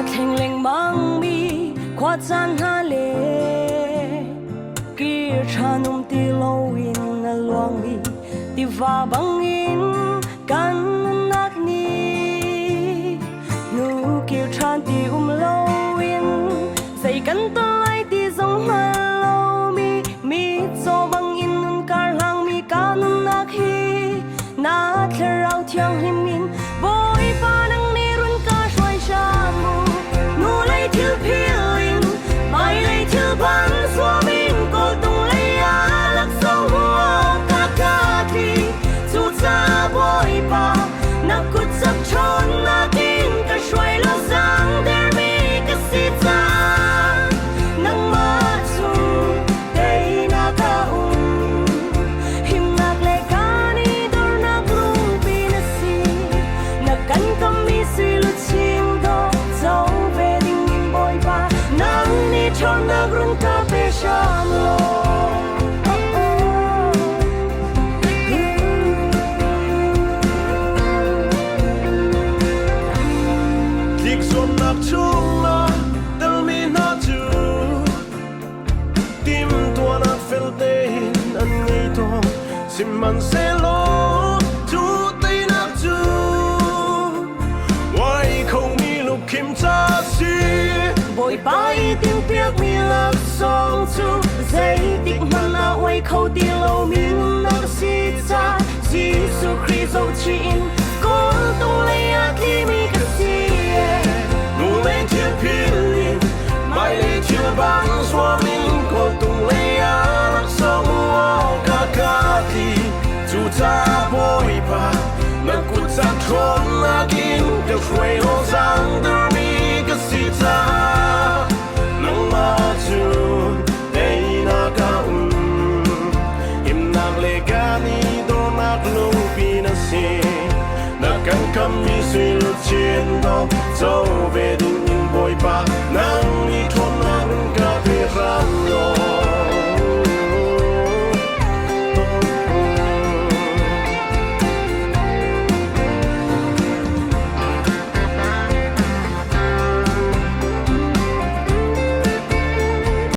thành lệnh mang mi khoa chan ha le kia chanum ti loin na luang mi ti va bangin kan nak ni nu kia chan ti loin say kan tai ti zong ma lo mi cho bangin nun kar hang mi kan nak hi na therau thiang him min boy pa nang ni run ka shoi sha mu nu lai thil philin mai lai thil ban so min ko tung lai a lak so ho ka ka thi chu cha boy pa na kut sak chon na tin ka shoi lo sang der mi ka si cha nang ma chu dei na ka him nak le ka ni dor na lung pi na si na kan kam mi si lu chim do zo ve ding in boy pa nang ni chon na grun ka pe sham lo Dik son nak chung na dal mi na chu tim tua na fel te hin an ngei to sim man se lo chu te na chu wai không mi lục kim cha si boy pa i tiếng piak mi lak song chu zai dik man na wai khâu ti lo min na si cha Jesus Christ o chin ko tung lai a thi mi ka si nu lên thiên pilin mai lên thiên bang xóa min ko tung lấy á lắc sông o ca ca thi chu cha boy pa na kut sa tron na kin ka khwei ho sang der mi ka si cha nang ma chu dei na ka im nak le ka ni do nak lu pi na si na kan kam mi suy lu chien do zo về du